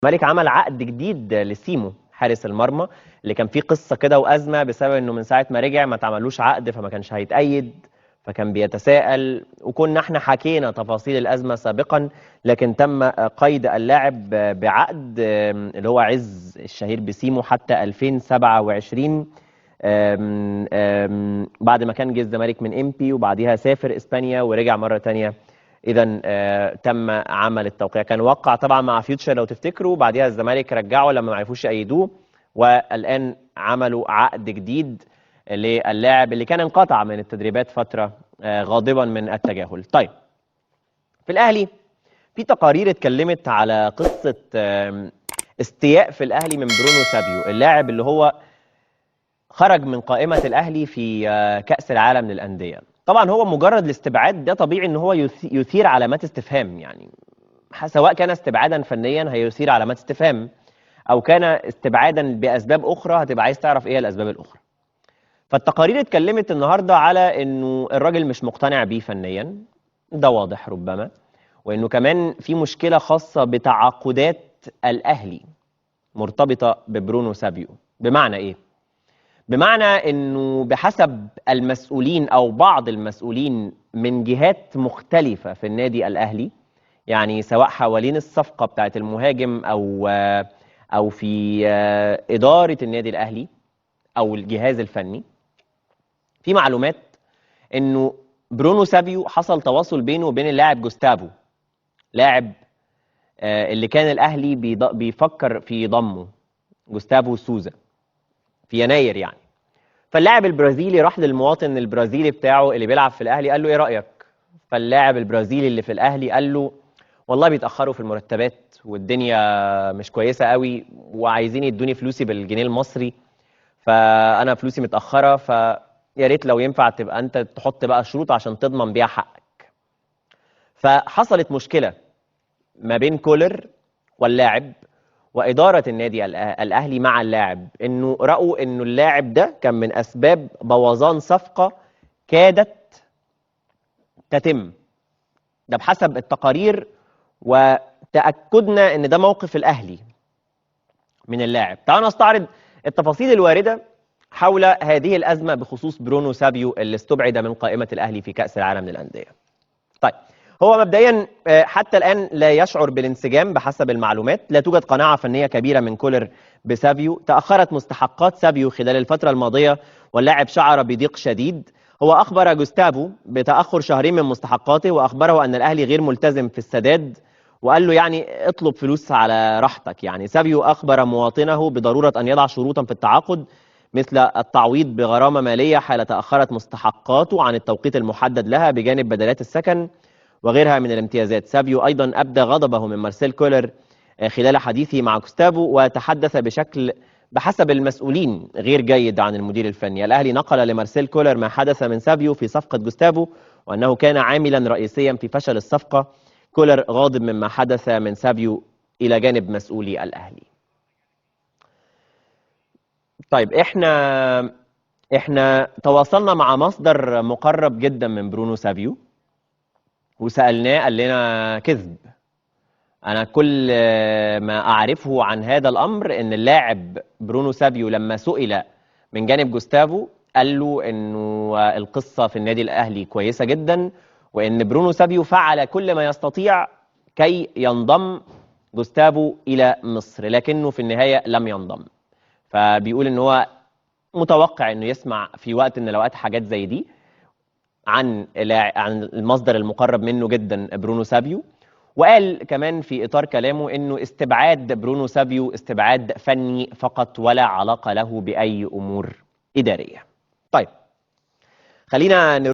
الزمالك عمل عقد جديد لسيمو حارس المرمى اللي كان فيه قصه كده وازمه بسبب انه من ساعه ما رجع ما اتعملوش عقد فما كانش هيتأيد، فكان بيتساءل وكنا احنا حكينا تفاصيل الازمه سابقا، لكن تم قيد اللاعب بعقد اللي هو عز الشهير بسيمو حتى 2027. بعد ما كان جه الزمالك من امبي وبعديها سافر اسبانيا ورجع مره تانية. اذا تم عمل التوقيع، كان وقع طبعا مع فيوتشر لو تفتكروا، بعديها الزمالك رجعه لما ما عرفوش يأيدوه، والان عملوا عقد جديد للاعب اللي كان انقطع من التدريبات فتره غاضبا من التجاهل. طيب، في الاهلي في تقارير اتكلمت على قصه استياء في الاهلي من برونو سابيو، اللاعب اللي هو خرج من قائمة الأهلي في كأس العالم للأندية. طبعا هو مجرد الاستبعاد ده طبيعي ان هو يثير علامات استفهام، يعني سواء كان استبعادا فنيا هيثير علامات استفهام او كان استبعادا بأسباب أخرى هتبقى عايز تعرف ايه الأسباب الأخرى. فالتقارير اتكلمت النهاردة على انه الراجل مش مقتنع بيه فنيا، ده واضح ربما، وانه كمان في مشكلة خاصة بتعاقدات الأهلي مرتبطة ببرونو سابيو. بمعنى ايه؟ بمعنى انه بحسب المسؤولين او بعض المسؤولين من جهات مختلفة في النادي الاهلي، يعني سواء حوالين الصفقة بتاعت المهاجم او في ادارة النادي الاهلي او الجهاز الفني، في معلومات انه برونو سابيو حصل تواصل بينه وبين اللاعب جوستافو، لاعب اللي كان الاهلي بيفكر في ضمه، جوستافو سوزا، في يناير يعني. فاللاعب البرازيلي راح للمواطن البرازيلي بتاعه اللي بيلعب في الاهلي قال له ايه رايك؟ فاللاعب البرازيلي اللي في الاهلي قال له والله بيتاخروا في المرتبات والدنيا مش كويسه قوي وعايزين يدوني فلوسي بالجنيه المصري، فانا فلوسي متاخره، فيا ريت لو ينفع تبقى انت تحط بقى شروط عشان تضمن بيها حقك. فحصلت مشكله ما بين كولر واللاعب وإدارة النادي الأهلي مع اللاعب، إنه رأوا إنه اللاعب ده كان من أسباب بوظان صفقة كادت تتم، ده بحسب التقارير وتأكدنا إن ده موقف الأهلي من اللاعب. تعالوا نستعرض التفاصيل الواردة حول هذه الأزمة بخصوص برونو سابيو اللي استبعد من قائمة الأهلي في كأس العالم للأندية. طيب، هو مبدئيا حتى الآن لا يشعر بالانسجام بحسب المعلومات، لا توجد قناعة فنية كبيرة من كولر بسابيو، تأخرت مستحقات سابيو خلال الفترة الماضية واللاعب شعر بضيق شديد. هو أخبر جوستافو بتأخر شهرين من مستحقاته وأخبره أن الأهلي غير ملتزم في السداد، وقال له يعني اطلب فلوس على راحتك. يعني سابيو أخبر مواطنه بضرورة أن يضع شروطا في التعاقد مثل التعويض بغرامة مالية حال تأخرت مستحقاته عن التوقيت المحدد لها بجانب بدلات السكن وغيرها من الامتيازات. سابيو أيضا أبدى غضبه من مارسيل كولر خلال حديثه مع جوستافو، وتحدث بشكل بحسب المسؤولين غير جيد عن المدير الفني. الأهلي نقل لمارسيل كولر ما حدث من سابيو في صفقة جوستافو وأنه كان عاملا رئيسيا في فشل الصفقة. كولر غاضب مما حدث من سابيو إلى جانب مسؤولي الأهلي. طيب، احنا تواصلنا مع مصدر مقرب جدا من برونو سابيو وسألناه، قال لنا كذب. أنا كل ما أعرفه عن هذا الأمر إن اللاعب برونو سابيو لما سئل من جانب جوستافو قال له إنه القصة في النادي الأهلي كويسة جدا، وإن برونو سابيو فعل كل ما يستطيع كي ينضم جوستافو إلى مصر، لكنه في النهاية لم ينضم. فبيقول إن هو متوقع إنه يسمع في وقت من الأوقات حاجات زي دي عن المصدر المقرب منه جدا برونو سابيو. وقال كمان في إطار كلامه إنه استبعاد برونو سابيو استبعاد فني فقط ولا علاقة له بأي أمور إدارية. طيب، خلينا